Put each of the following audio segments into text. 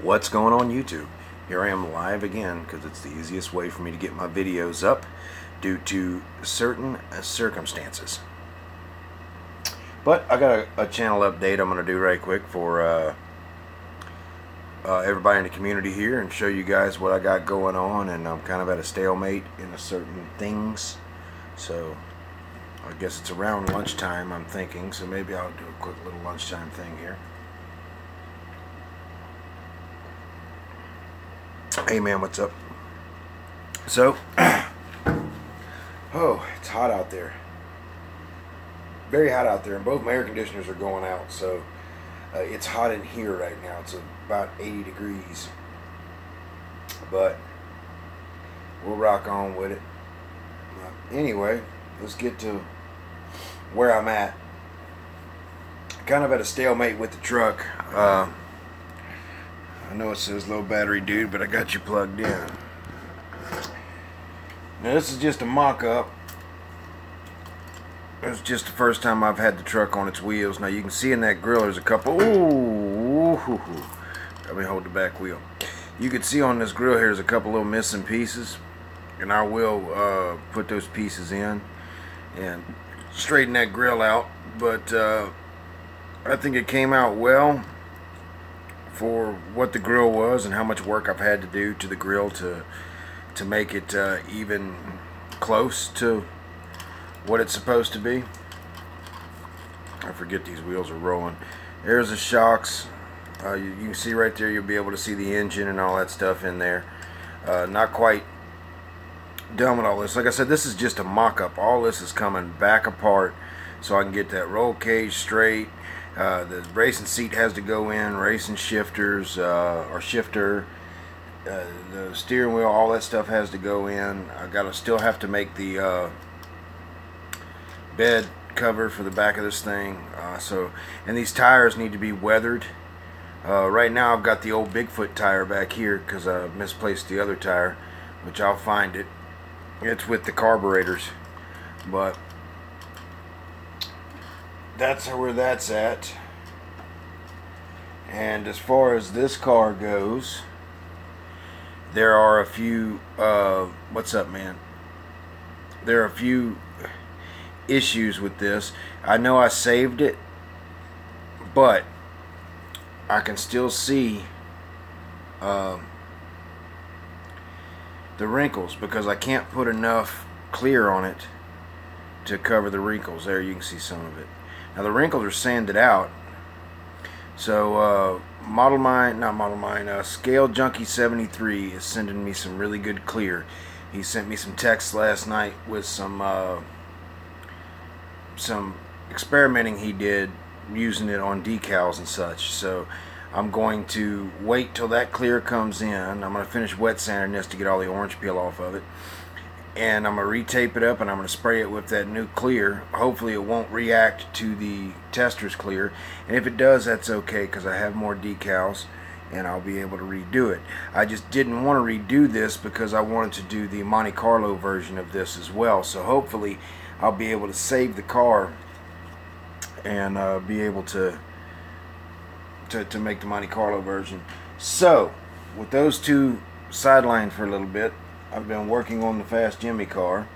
What's going on YouTube? Here I am live again because it's the easiest way for me to get my videos up due to certain circumstances. But I got a channel update I'm going to do right quick for everybody in the community here and show you guys what I got going on, and I'm kind of at a stalemate in certain things. So I guess it's around lunchtime, I'm thinking, so maybe I'll do a quick little lunchtime thing here. Hey man, what's up? So, oh, it's hot out there. Very hot out there, and both my air conditioners are going out, so it's hot in here right now. It's about 80 degrees. But we'll rock on with it. Anyway, let's get to where I'm at. Kind of at a stalemate with the truck. I know it says low battery, dude, but I got you plugged in. Now this is just a mock-up. It's just the first time I've had the truck on its wheels. Now you can see in that grill there's a couple. Ooh, let me hold the back wheel. You can see on this grill here there's a couple little missing pieces, and I will put those pieces in and straighten that grill out. But I think it came out well for what the grill was and how much work I've had to do to the grill to make it even close to what it's supposed to be. I forget these wheels are rolling. There's the shocks. You can see right there, you'll be able to see the engine and all that stuff in there. Not quite done with all this. Like I said, this is just a mock-up. All this is coming back apart so I can get that roll cage straight. The racing seat has to go in, racing shifters or shifter, the steering wheel, all that stuff has to go in. I still have to make the bed cover for the back of this thing. And these tires need to be weathered. Right now I've got the old Bigfoot tire back here because I misplaced the other tire, which I'll find it. It's with the carburetors, but that's where that's at. And as far as this car goes, there are a few what's up, man? There are a few issues with this. I know I saved it, but I can still see the wrinkles because I can't put enough clear on it to cover the wrinkles. There you can see some of it. Now the wrinkles are sanded out. So Scale Junkie 73 is sending me some really good clear. He sent me some texts last night with some experimenting he did using it on decals and such. So I'm going to wait till that clear comes in. I'm going to finish wet sanding this to get all the orange peel off of it. And I'm going to retape it up and I'm going to spray it with that new clear. Hopefully it won't react to the tester's clear. And if it does, that's okay because I have more decals and I'll be able to redo it. I just didn't want to redo this because I wanted to do the Monte Carlo version of this as well. So hopefully I'll be able to save the car and be able to make the Monte Carlo version. So with those two sidelined for a little bit, I've been working on the Fast Jimmy car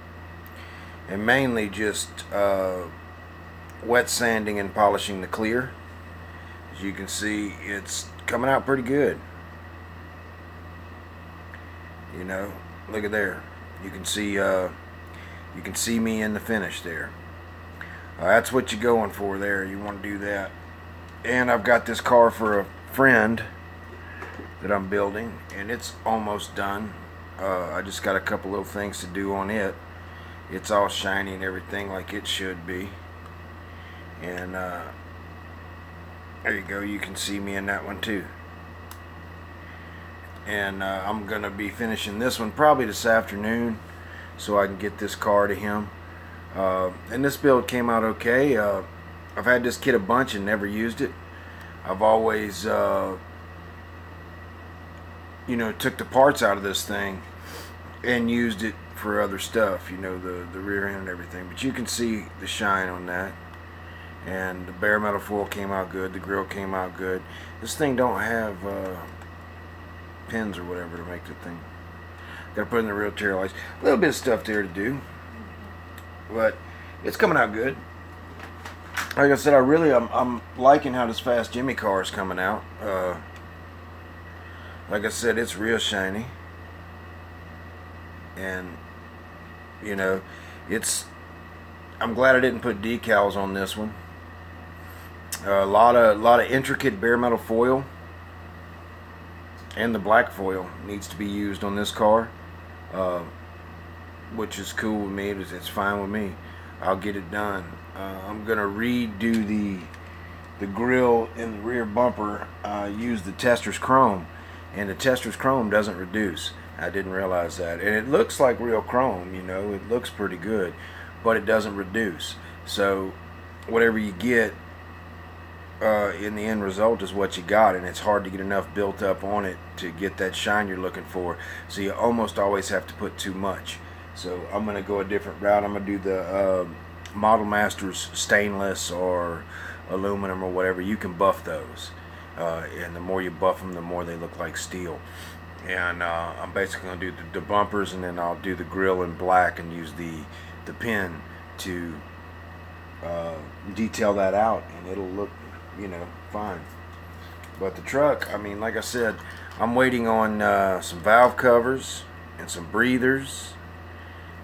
and mainly just wet sanding and polishing the clear. As you can see, it's coming out pretty good. You know, look at there. You can see me in the finish there. That's what you're going for there. You want to do that. And I've got this car for a friend that I'm building, and it's almost done. I just got a couple little things to do on it. It's all shiny and everything like it should be. And there you go. You can see me in that one too. And I'm going to be finishing this one probably this afternoon so I can get this car to him. And this build came out okay. I've had this kit a bunch and never used it. I've always you know, took the parts out of this thing and used it for other stuff, you know, the rear end and everything. But you can see the shine on that. And the bare metal foil came out good. The grill came out good. This thing don't have pins or whatever to make the thing. Got to put in the real tail lights. A little bit of stuff there to do, but it's coming out good. Like I said, I'm liking how this Fast Jimmy car is coming out. Like I said, it's real shiny, and you know, I'm glad I didn't put decals on this one. A lot of intricate bare metal foil, and the black foil needs to be used on this car, which is cool with me. It's fine with me. I'll get it done. I'm gonna redo the grill in the rear bumper. Use the Testors chrome, and the Testors chrome doesn't reduce. I didn't realize that, and it looks like real chrome. You know, it looks pretty good, but it doesn't reduce. So whatever you get in the end result is what you got, and it's hard to get enough built up on it to get that shine you're looking for. So you almost always have to put too much. So I'm gonna go a different route. I'm gonna do the Model Masters stainless or aluminum or whatever. You can buff those, and the more you buff them, the more they look like steel. And I'm basically gonna do the bumpers, and then I'll do the grill in black and use the pen to detail that out, and it'll look, you know, fine. But the truck, I mean, like I said, I'm waiting on some valve covers and some breathers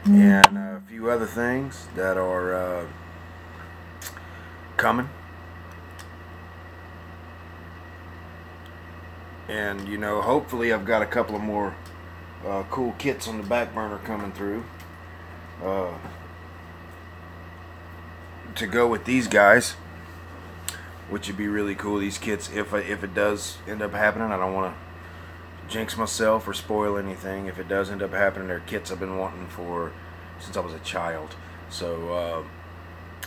and a few other things that are coming. And you know, hopefully I've got a couple of more cool kits on the back burner coming through to go with these guys, which would be really cool. These kits, if it does end up happening, I don't want to jinx myself or spoil anything. If it does end up happening, they're kits I've been wanting for since I was a child. So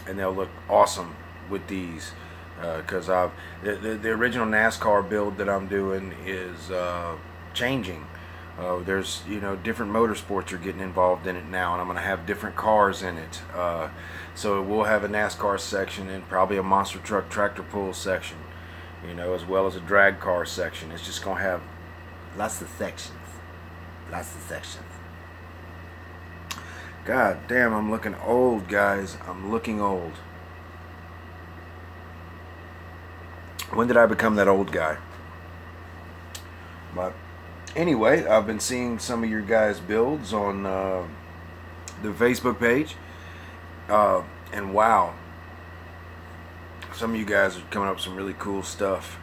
and they'll look awesome with these, because the original NASCAR build that I'm doing is changing. There's, you know, different motorsports are getting involved in it now, and I'm going to have different cars in it. So we'll have a NASCAR section and probably a monster truck tractor pull section, you know, as well as a drag car section. It's just going to have lots of sections. Lots of sections. God damn, I'm looking old, guys. I'm looking old. When did I become that old guy? But anyway, I've been seeing some of your guys' builds on the Facebook page. And wow, some of you guys are coming up with some really cool stuff.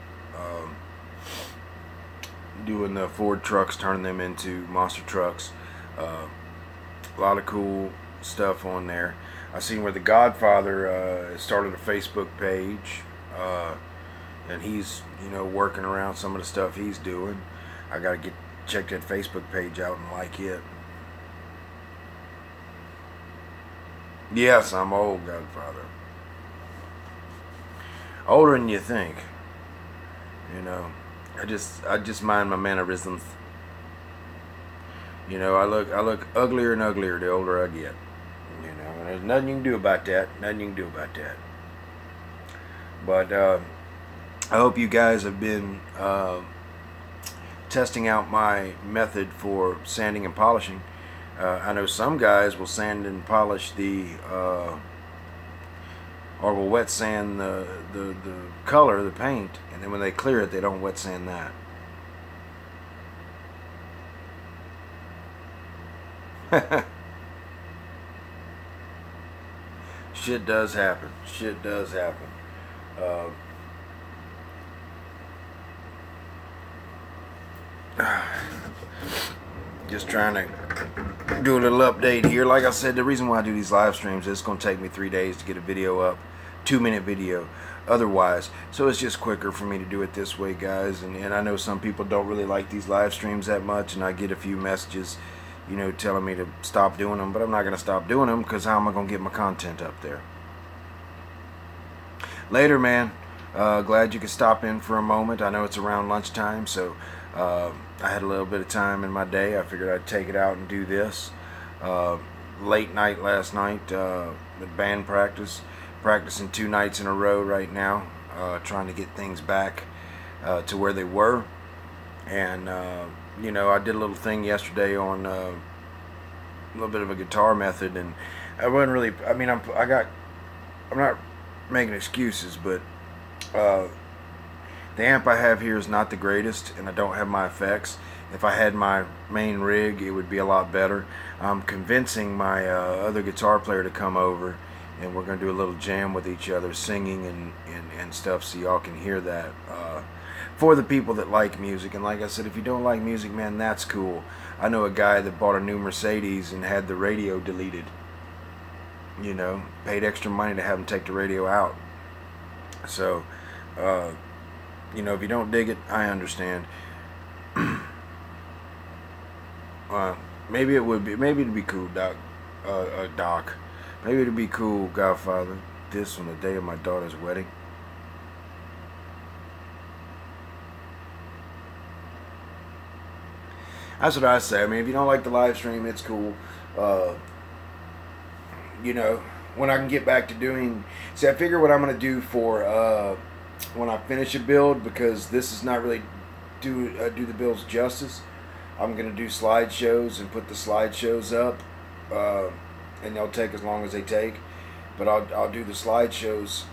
Doing the Ford trucks, turning them into monster trucks. A lot of cool stuff on there. I've seen where the Godfather started a Facebook page, and he's, you know, working around some of the stuff he's doing. I gotta check that Facebook page out and like it. Yes, I'm old, Godfather. Older than you think. You know, I just mind my mannerisms. You know, I look uglier and uglier the older I get. You know, and there's nothing you can do about that. Nothing you can do about that. But I hope you guys have been testing out my method for sanding and polishing. I know some guys will sand and polish or will wet sand the color, the paint, and then when they clear it, they don't wet sand that. Shit does happen. Shit does happen. Just trying to do a little update here. Like I said, the reason why I do these live streams is it's going to take me 3 days to get a video up, 2-minute video otherwise, so it's just quicker for me to do it this way, guys. And I know some people don't really like these live streams that much, and I get a few messages, you know, telling me to stop doing them, but I'm not going to stop doing them, because how am I going to get my content up there? Later, man. Glad you could stop in for a moment. I know it's around lunchtime, so I had a little bit of time in my day. I figured I'd take it out and do this. Late night last night with band practice. Practicing 2 nights in a row right now. Trying to get things back to where they were. And you know, I did a little thing yesterday on a little bit of a guitar method, and I wasn't really. I mean, I'm not making excuses, but the amp I have here is not the greatest, and I don't have my effects. If I had my main rig, it would be a lot better. I'm convincing my other guitar player to come over, and we're going to do a little jam with each other, singing and stuff, so y'all can hear that. For the people that like music, and like I said, if you don't like music, man, that's cool. I know a guy that bought a new Mercedes and had the radio deleted. You know, paid extra money to have him take the radio out. So, you know, if you don't dig it, I understand. Maybe it would be. Maybe it'd be cool, Doc. Maybe it'd be cool, Godfather. This on the day of my daughter's wedding. That's what I say. I mean, if you don't like the live stream, it's cool. You know, when I can get back to doing. See, I figure what I'm gonna do for when I finish a build, because this is not really do the builds justice. I'm gonna do slideshows and put the slideshows up, and they'll take as long as they take. But I'll do the slideshows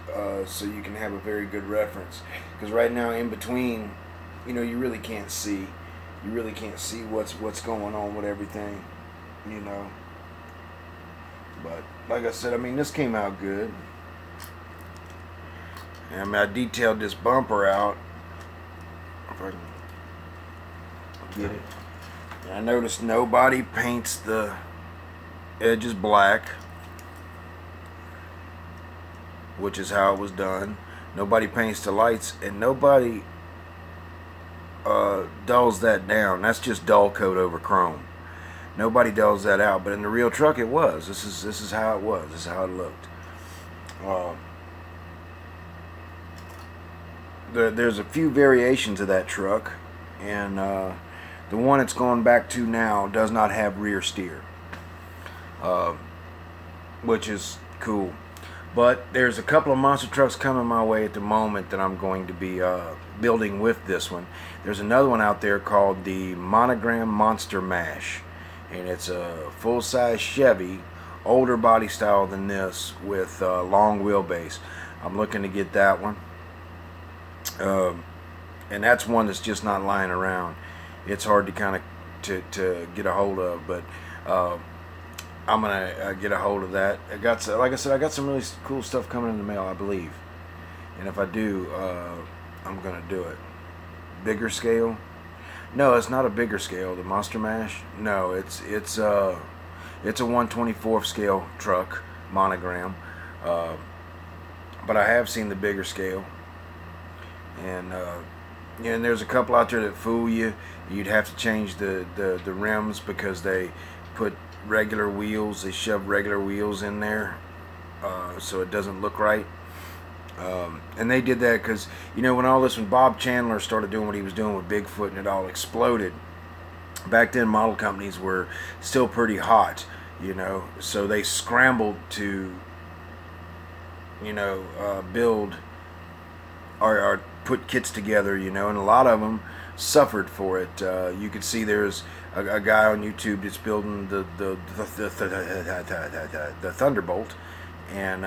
so you can have a very good reference. Because right now, in between, you know, you really can't see. You really can't see what's going on with everything, you know. But like I said, I mean, this came out good. And I mean, I detailed this bumper out. If I can get it. And I noticed nobody paints the edges black, which is how it was done. Nobody paints the lights, and nobody dulls that down. That's just dull coat over chrome. Nobody dulls that out, but in the real truck it was. This is how it was. This is how it looked. There's a few variations of that truck, and the one it's going back to now does not have rear steer, which is cool. But there's a couple of monster trucks coming my way at the moment that I'm going to be building with this one. There's another one out there called the Monogram Monster Mash, and it's a full-size Chevy, older body style than this, with long wheelbase. I'm looking to get that one, and that's one that's just not lying around. It's hard to kind of to get a hold of, but I'm gonna get a hold of that. Like I said, I got some really cool stuff coming in the mail, I believe. And if I do, I'm gonna do it. Bigger scale? No, it's not a bigger scale. The Monster Mash? No, it's a 1/24 scale truck, monogram. But I have seen the bigger scale, and and there's a couple out there that fool you. You'd have to change the rims because they put regular wheels. They shove regular wheels in there, so it doesn't look right. And they did that because, you know, when Bob Chandler started doing what he was doing with Bigfoot and it all exploded, back then model companies were still pretty hot, you know, so they scrambled to, you know, build or put kits together, you know, and a lot of them suffered for it. You could see there's a guy on YouTube that's building the Thunderbolt, and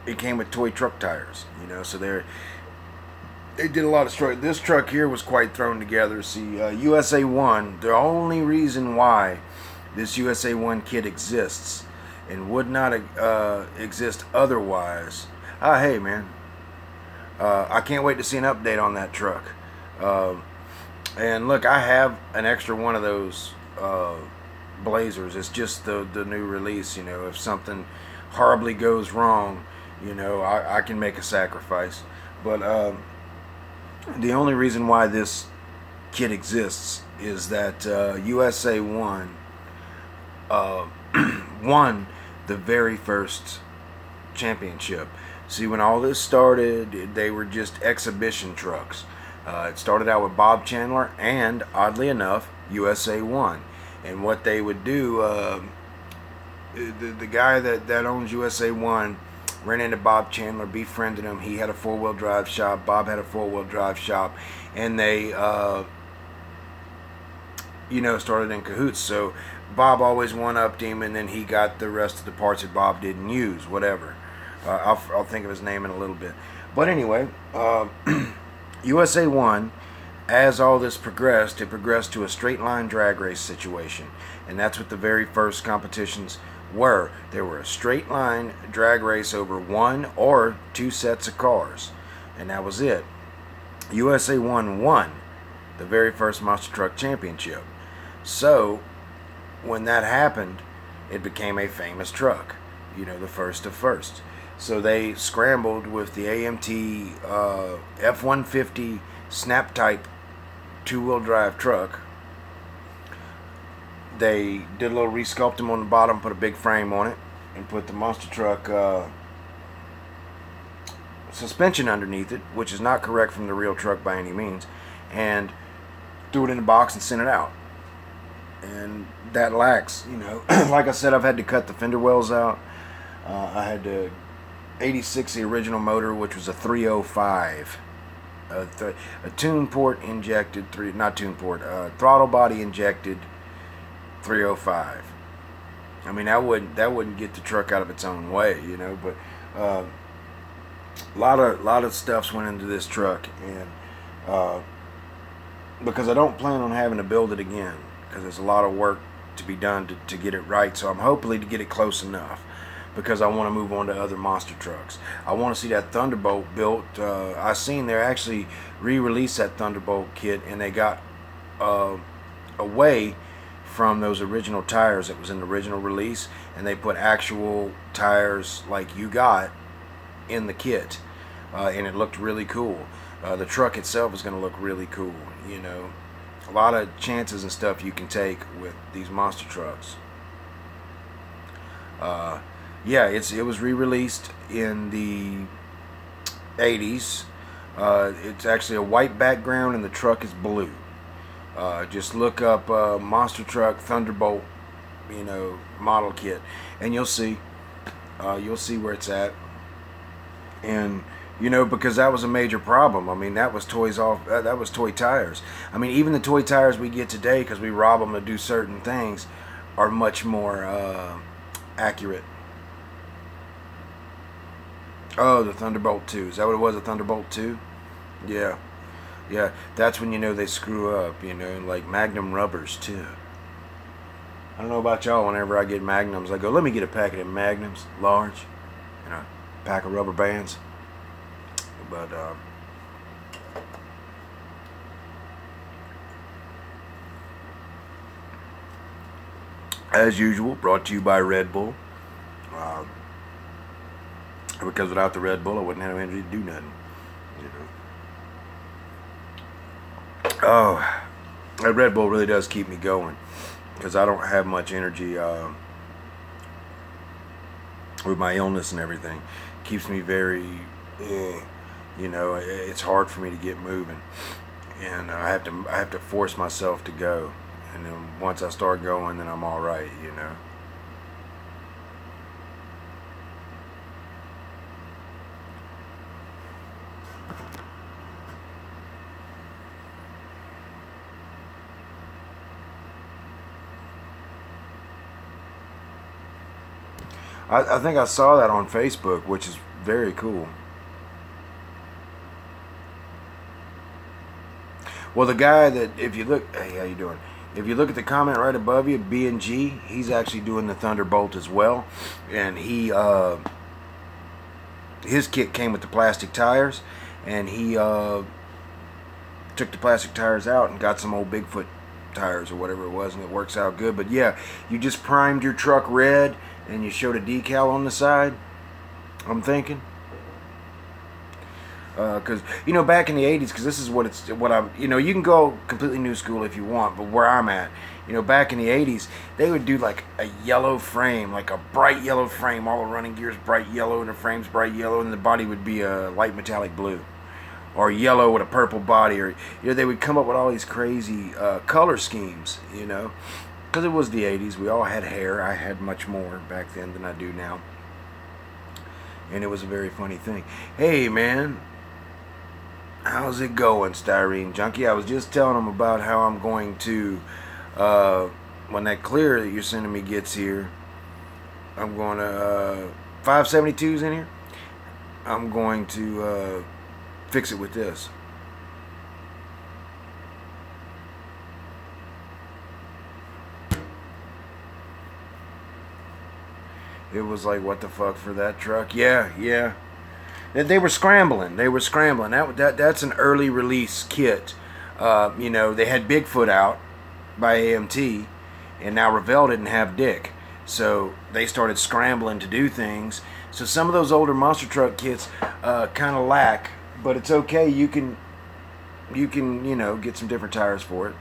it came with toy truck tires, you know, so they did a lot of story. This truck here was quite thrown together. See, USA 1, the only reason why this USA 1 kit exists and would not exist otherwise. Hey man, I can't wait to see an update on that truck. And look, I have an extra one of those Blazers. It's just the new release, you know. If something horribly goes wrong, you know, I can make a sacrifice. But the only reason why this kit exists is that USA 1 won the very first championship. See, when all this started, they were just exhibition trucks. It started out with Bob Chandler and, oddly enough, USA 1. And what they would do, the guy that owns USA 1 ran into Bob Chandler, befriended him. He had a four-wheel drive shop. Bob had a four-wheel drive shop. And they started in cahoots. So Bob always one-upped him, and then he got the rest of the parts that Bob didn't use, whatever. I'll think of his name in a little bit. But anyway, USA 1, as all this progressed, it progressed to a straight line drag race situation. And that's what the very first competitions were. They were a straight line drag race over 1 or 2 sets of cars. And that was it. USA 1 won the very first Monster Truck Championship. So, when that happened, it became a famous truck. The first of first. So they scrambled with the AMT F-150 snap type 2-wheel drive truck. They did a little resculpting on the bottom, put a big frame on it, and put the Monster Truck suspension underneath it, which is not correct from the real truck by any means, and threw it in a box and sent it out. And that lacks, like I said, I've had to cut the fender wells out. I had to 86 the original motor, which was a 305, a tune port injected throttle body injected 305. I mean, that wouldn't get the truck out of its own way, but a lot of stuffs went into this truck, and because I don't plan on having to build it again, because there's a lot of work to be done to get it right. So I'm hopefully to get it close enough, because I want to move on to other monster trucks. I want to see that Thunderbolt built. I seen they actually re-released that Thunderbolt kit, and they got away from those original tires that was in the original release, and they put actual tires like you got in the kit, and it looked really cool. The truck itself is going to look really cool. A lot of chances and stuff you can take with these monster trucks. Yeah, it was re-released in the 80s. It's actually a white background and the truck is blue. Just look up Monster Truck Thunderbolt, model kit, and you'll see where it's at. And because that was a major problem. I mean, that was that was toy tires. I mean, even the toy tires we get today, because we rob them to do certain things, are much more accurate. Oh, the Thunderbolt 2. Is that what it was, a Thunderbolt 2? Yeah. Yeah, that's when they screw up, like Magnum rubbers, too. I don't know about y'all, whenever I get Magnums, I go, let me get a packet of Magnums, large, and a pack of rubber bands. But, as usual, brought to you by Red Bull. Because without the Red Bull, I wouldn't have energy to do nothing. Oh, that Red Bull really does keep me going, because I don't have much energy with my illness and everything. It keeps me very, it's hard for me to get moving, and I have to force myself to go. And then once I start going, then I'm all right, I think I saw that on Facebook, which is very cool. Well, the guy that, if you look, hey, how you doing? If you look at the comment right above you, B&G, he's actually doing the Thunderbolt as well. And his kit came with the plastic tires, and he took the plastic tires out and got some old Bigfoot tires or whatever it was, and it works out good. But yeah, you just primed your truck red, and you showed a decal on the side, I'm thinking. Because back in the 80s, because this is what I'm, you can go completely new school if you want, but where I'm at, back in the 80s, they would do like a yellow frame, like a bright yellow frame, all the running gears bright yellow, and the frame's bright yellow, and the body would be a light metallic blue, or yellow with a purple body, or they would come up with all these crazy color schemes, because it was the 80s. We all had hair. I had much more back then than I do now, and it was a very funny thing. Hey man, how's it going, Styrene Junkie? I was just telling them about how I'm going to when that clear that you're sending me gets here, I'm going to 572's in here. I'm going to fix it with this. It was like, what the fuck for that truck? Yeah. They were scrambling. That's an early release kit. You know, they had Bigfoot out by AMT, and now Revell didn't have Dick. So they started scrambling to do things. So some of those older monster truck kits kind of lack, but it's okay. You can, you know, get some different tires for it.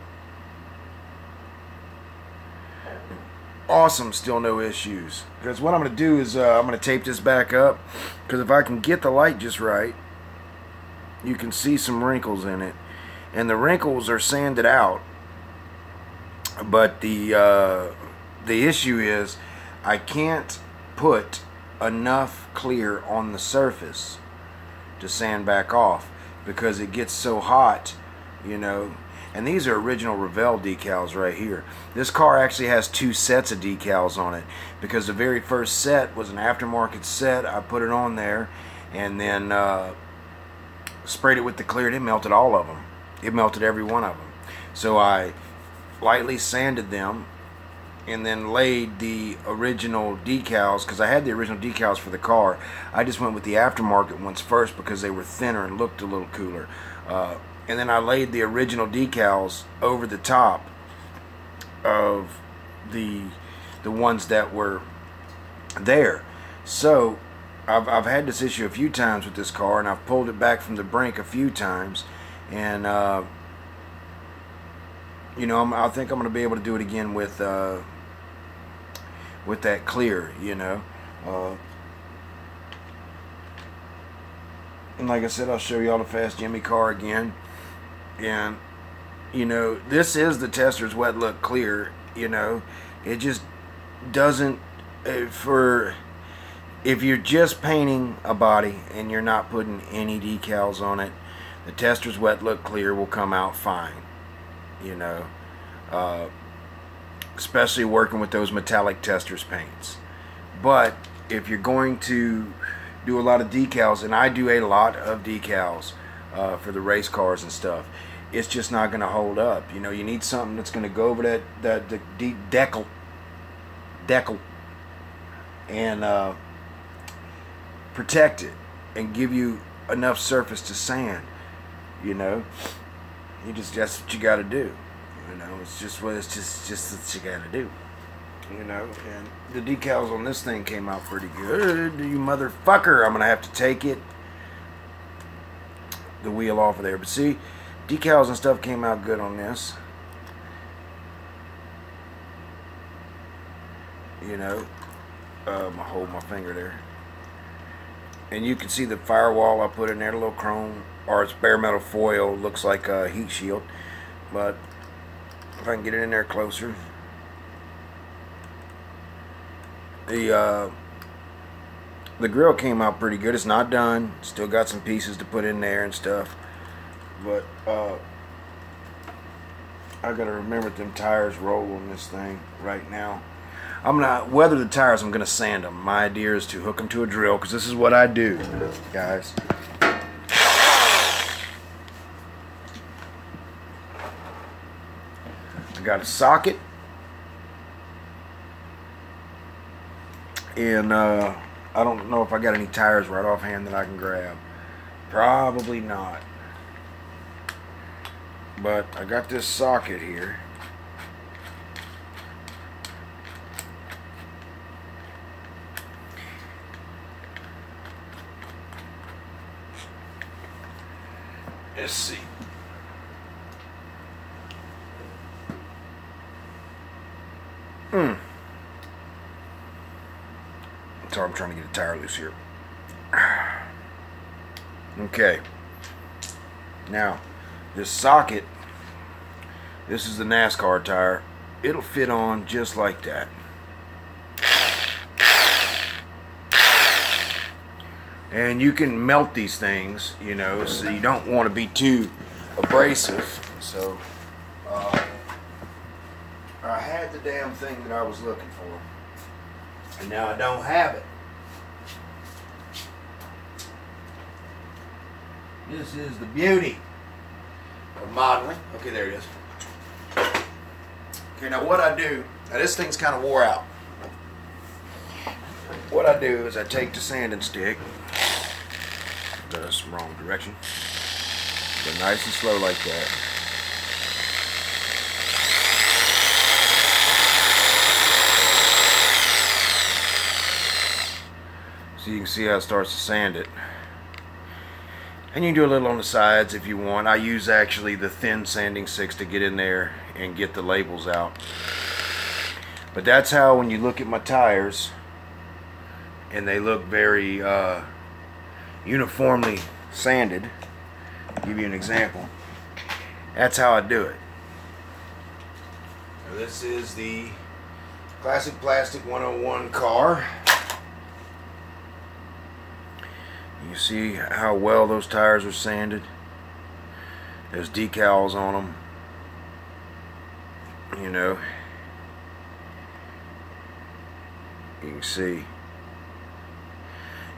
Awesome, still no issues. Because what I'm going to do is I'm going to tape this back up, because if I can get the light just right, you can see some wrinkles in it, and the wrinkles are sanded out. But the issue is I can't put enough clear on the surface to sand back off, because it gets so hot, you know. And these are original Revell decals right here. This car actually has 2 sets of decals on it, because the very first set was an aftermarket set. I put it on there and then sprayed it with the clear, and it melted all of them. It melted every one of them. So I lightly sanded them and then laid the original decals, because I had the original decals for the car. I just went with the aftermarket ones first because they were thinner and looked a little cooler. And then I laid the original decals over the top of the ones that were there. So I've had this issue a few times with this car, and I've pulled it back from the brink a few times, and you know, I think I'm going to be able to do it again with that clear, you know. And like I said, I'll show you all the Fast Jimmy car again. And, you know, this is the Tester's Wet Look Clear, you know. It just doesn't, if you're just painting a body and you're not putting any decals on it, the Tester's Wet Look Clear will come out fine, you know. Especially working with those metallic Testors paints. But if you're going to do a lot of decals, and I do a lot of decals for the race cars and stuff, it's just not going to hold up. You know, you need something that's going to go over that deep decal and protect it and give you enough surface to sand. You know, that's what you got to do. You know, it's just what you got to do. You know, and the decals on this thing came out pretty good. You motherfucker, I'm gonna have to take the wheel off of there. But see, decals and stuff came out good on this. You know, I hold my finger there, and you can see the firewall I put in there, the little chrome, or it's bare metal foil, looks like a heat shield. But if I can get it in there closer. The grill came out pretty good. It's not done. Still got some pieces to put in there and stuff. But I gotta remember them tires roll on this thing right now. I'm gonna weather the tires. I'm gonna sand them. My idea is to hook them to a drill, because this is what I do, guys. I got a socket. And I don't know if I got any tires right offhand that I can grab. Probably not. But I got this socket here. Let's see. Sorry, I'm trying to get a tire loose here. Okay. Now, this socket, this is the NASCAR tire. It'll fit on just like that. And you can melt these things, you know, so you don't want to be too abrasive. So, I had the damn thing that I was looking for, and now I don't have it. This is the beauty of modeling. Okay, there it is. Okay, now what I do, now this thing's kind of wore out. What I do is I take the sanding stick, that's wrong direction, but nice and slow like that. So you can see how it starts to sand it. And you can do a little on the sides if you want. I use actually the thin sanding sticks to get in there and get the labels out. But that's how, when you look at my tires, and they look very uniformly sanded, I'll give you an example. That's how I do it. Now this is the Classic Plastic 101 car. You see how well those tires are sanded? There's decals on them. You know, you can see.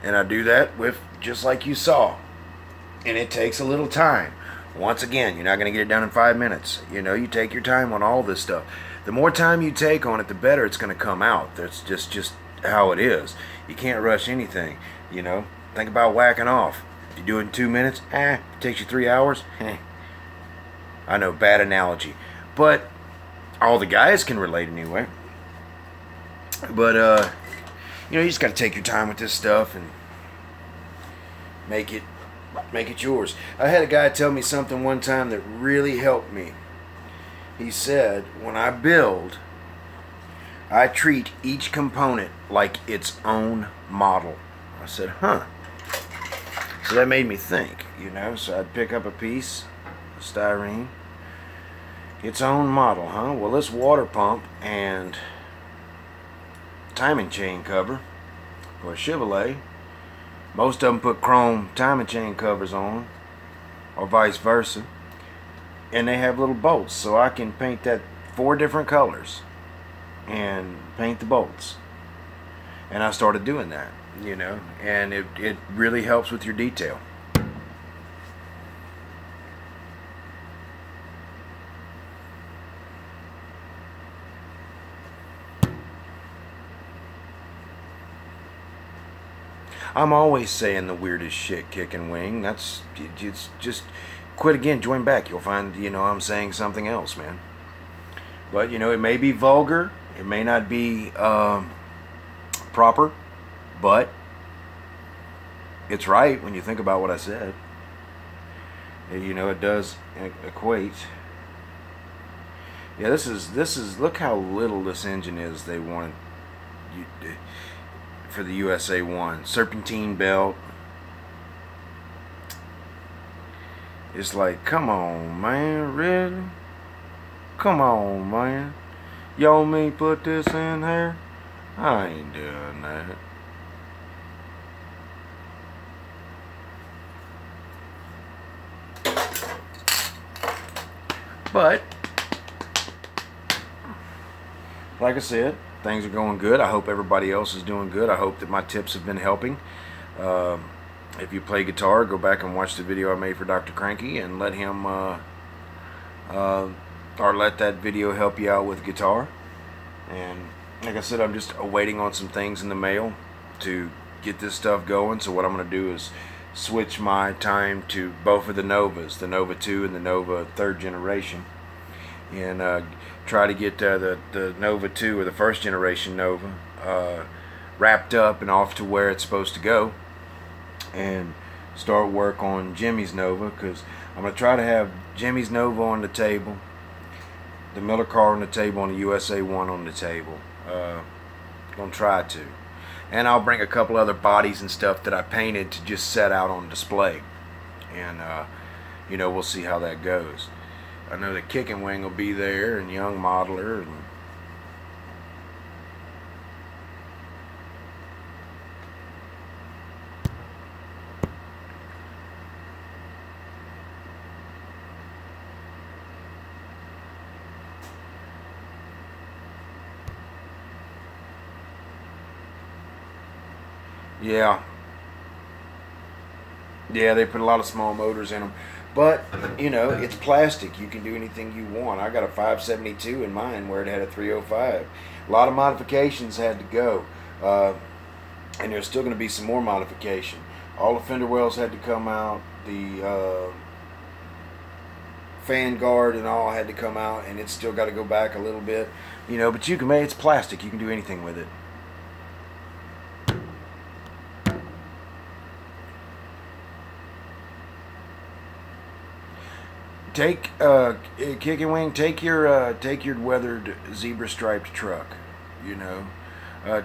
And I do that with, just like you saw. And it takes a little time. Once again, you're not going to get it done in 5 minutes. You know, you take your time on all this stuff. The more time you take on it, the better it's going to come out. That's just how it is. You can't rush anything, you know. Think about whacking off. If you do it in 2 minutes, it takes you 3 hours. I know, bad analogy. But all the guys can relate anyway. But, you know, you just got to take your time with this stuff and make it yours. I had a guy tell me something one time that really helped me. He said, when I build, I treat each component like its own model. I said, huh. So that made me think, you know. So I'd pick up a piece of styrene. Its own model, huh? Well, this water pump and timing chain cover for a Chevrolet, most of them put chrome timing chain covers on, or vice versa, and they have little bolts, so I can paint that 4 different colors and paint the bolts. And I started doing that, you know, and it really helps with your detail. I'm always saying the weirdest shit, kicking wing. It's just quit again, join back. You'll find, you know, I'm saying something else, man. But, you know, it may be vulgar. It may not be proper. But it's right when you think about what I said. You know, it does equate. Yeah, this is look how little this engine is. They wanted for the USA 1 serpentine belt. It's like, come on, man, really? Come on, man. Y'all me put this in here? I ain't doing that. But like I said, things are going good. I hope everybody else is doing good. I hope that my tips have been helping. If you play guitar, go back and watch the video I made for Dr. Cranky and let him or let that video help you out with guitar. And like I said, I'm just awaiting on some things in the mail to get this stuff going. So what I'm going to do is switch my time to both of the Novas, the Nova 2 and the Nova 3rd generation, and try to get the Nova 2 or the 1st generation Nova wrapped up and off to where it's supposed to go, and start work on Jimmy's Nova, because I'm going to try to have Jimmy's Nova on the table, the Miller car on the table, and the USA 1 on the table. Gonna try to. And I'll bring a couple other bodies and stuff that I painted to just set out on display. And, you know, we'll see how that goes. I know that Kicking Wing will be there, and Young Modeler, and Yeah. Yeah, they put a lot of small motors in them. But, you know, it's plastic. You can do anything you want. I got a 572 in mine where it had a 305. A lot of modifications had to go. And there's still going to be some more modification. All the fender wells had to come out. The fan guard and all had to come out. And it's still got to go back a little bit. You know, but you can make it's plastic. You can do anything with it. Take Kick and Wing. Take your weathered zebra striped truck. You know,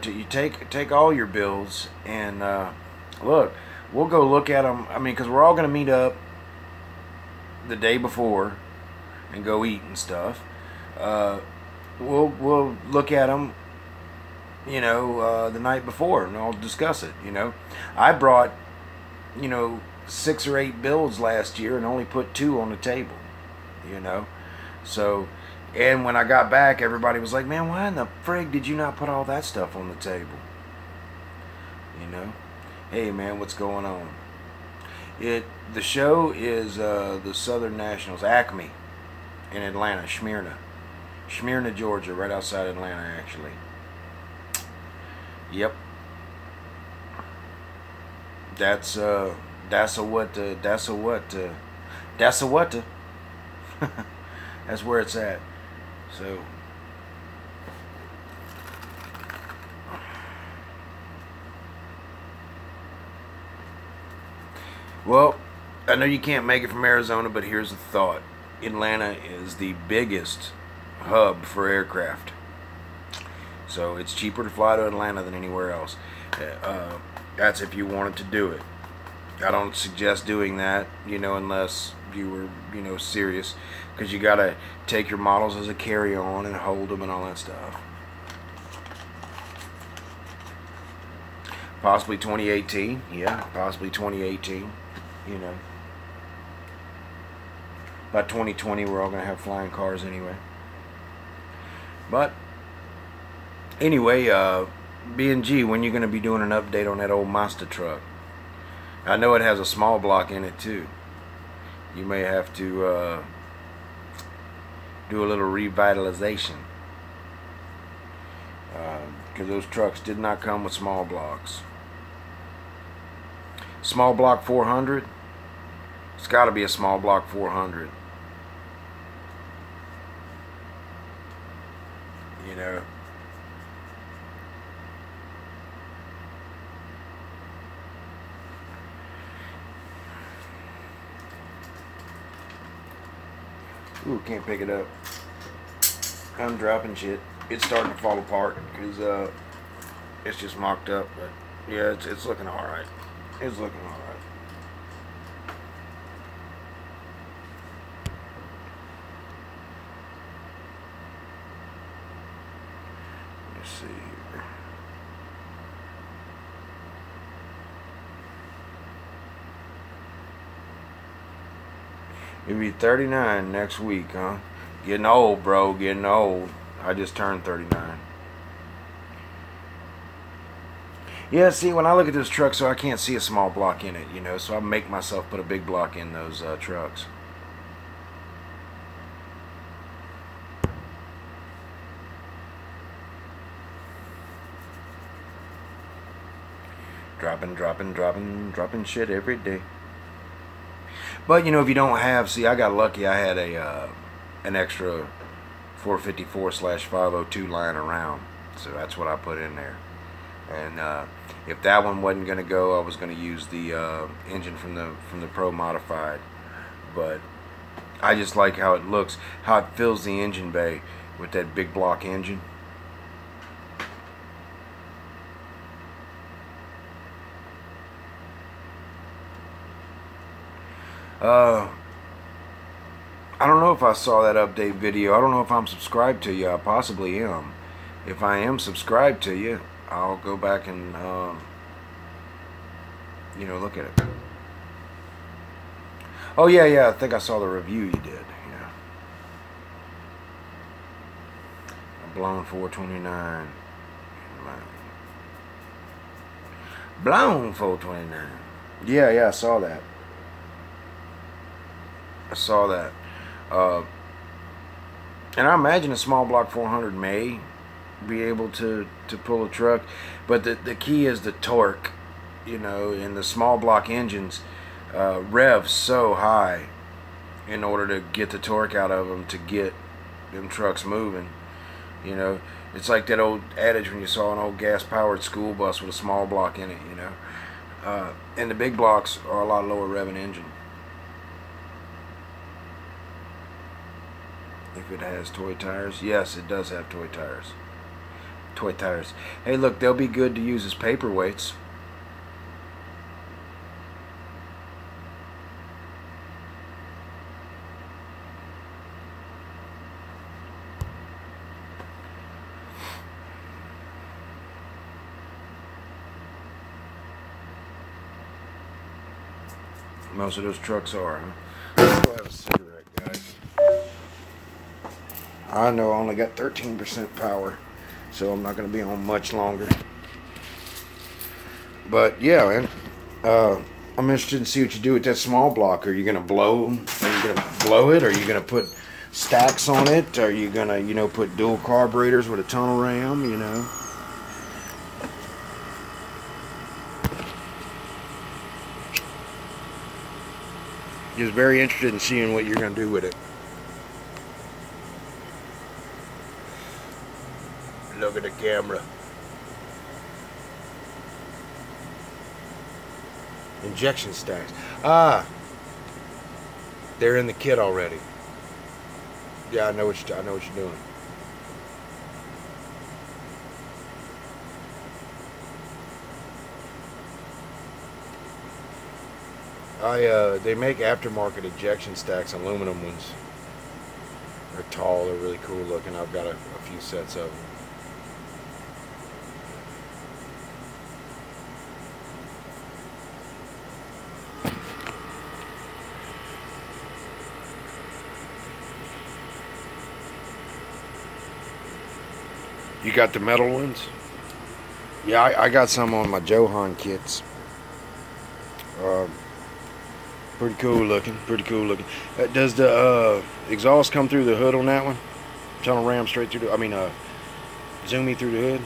you take all your bills and look. We'll go look at them. I mean, because we're all going to meet up the day before and go eat and stuff. We'll look at them. You know, the night before, and I'll discuss it. You know, I brought 6 or 8 builds last year and only put 2 on the table. You know, so, and when I got back, everybody was like, man, why in the frig did you not put all that stuff on the table? You know, hey man, what's going on? The show is the Southern Nationals, Acme, in Atlanta, Smyrna, Georgia, right outside Atlanta, actually. Yep. That's what. That's where it's at. So, well, I know you can't make it from Arizona, but here's the thought. Atlanta is the biggest hub for aircraft. So it's cheaper to fly to Atlanta than anywhere else. That's if you wanted to do it. I don't suggest doing that, unless you were, serious, because you gotta take your models as a carry-on and hold them and all that stuff. Possibly 2018, yeah, possibly 2018, By 2020, we're all gonna have flying cars anyway. But anyway, B&G, when you gonna be doing an update on that old Mazda truck? I know it has a small block in it too. You may have to do a little revitalization, because those trucks did not come with small blocks. Small block 400. It's got to be a small block 400. Ooh, can't pick it up. I'm dropping shit. It's starting to fall apart because it's just mocked up. But yeah, it's looking all right. It's looking all right. Let's see here. You'll be 39 next week, huh? Getting old, bro. Getting old. I just turned 39. Yeah, see, when I look at this truck, so I can't see a small block in it, so I make myself put a big block in those trucks. Dropping shit every day. But if you don't have, see, I got lucky. I had an extra 454/502 lying around, so that's what I put in there. And if that one wasn't going to go, I was going to use the engine from the Pro Modified. But I just like how it looks, how it fills the engine bay with that big block engine. I don't know if I saw that update video. I don't know if I'm subscribed to you. I possibly am. If I am subscribed to you, I'll go back and look at it. Oh yeah, I think I saw the review you did. Yeah. A blown 429. Blown 429. Yeah, I saw that. And I imagine a small block 400 may be able to pull a truck, but the key is the torque, you know, and the small block engines rev so high in order to get the torque out of them to get them trucks moving. You know, it's like that old adage when you saw an old gas-powered school bus with a small block in it, you know. And the big blocks are a lot lower revving engine. If it has toy tires, yes, it does have toy tires. Toy tires. Hey, look, they'll be good to use as paperweights. Most of those trucks are, huh? Let's go have a cigarette, guys. I know I only got 13% power, so I'm not going to be on much longer. But yeah, man, I'm interested to see what you do with that small block. Are you going to blow? Are you going to blow it? Are you going to put stacks on it? Are you going to, you know, put dual carburetors with a tunnel ram? You know. Just very interested in seeing what you're going to do with it. Look at the camera. Injection stacks. Ah, they're in the kit already. Yeah, I know what you're doing. They make aftermarket ejection stacks, aluminum ones. They're tall, they're really cool looking. I've got a few sets of them. You got the metal ones? Yeah, I got some on my Johan kits. Pretty cool looking. Does the exhaust come through the hood on that one? Tunnel ram straight through the, zoomy through the hood?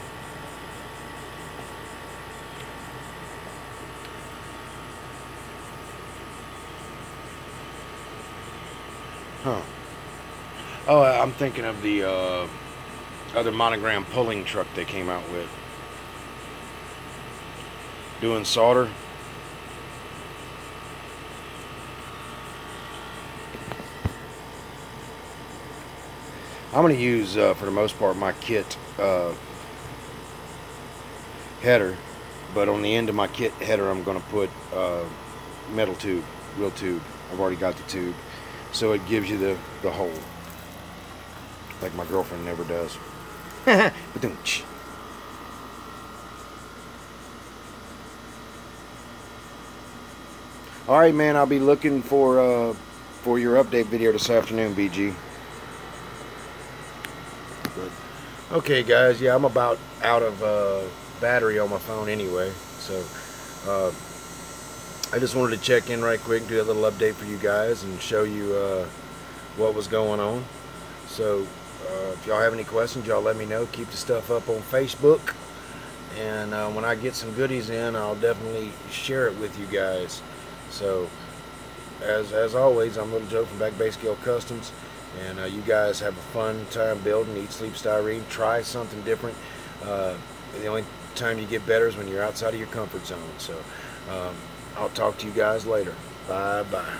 Huh. Oh, I'm thinking of the other monogram pulling truck they came out with. Doing solder. I'm going to use, for the most part, my kit header, but on the end of my kit header I'm going to put metal tube, real tube. I've already got the tube, so it gives you the hole, like my girlfriend never does. Ba-doom-tsh. All right, man, I'll be looking for your update video this afternoon, BG. Okay, guys, yeah, I'm about out of battery on my phone anyway, so I just wanted to check in right quick, do a little update for you guys and show you what was going on. So if y'all have any questions, y'all let me know. Keep the stuff up on Facebook, and when I get some goodies in, I'll definitely share it with you guys. So as always, I'm Little Joe from Back Bay Scale Customs. And you guys have a fun time building. Eat, sleep, styrene. Try something different. The only time you get better is when you're outside of your comfort zone. So I'll talk to you guys later. Bye-bye.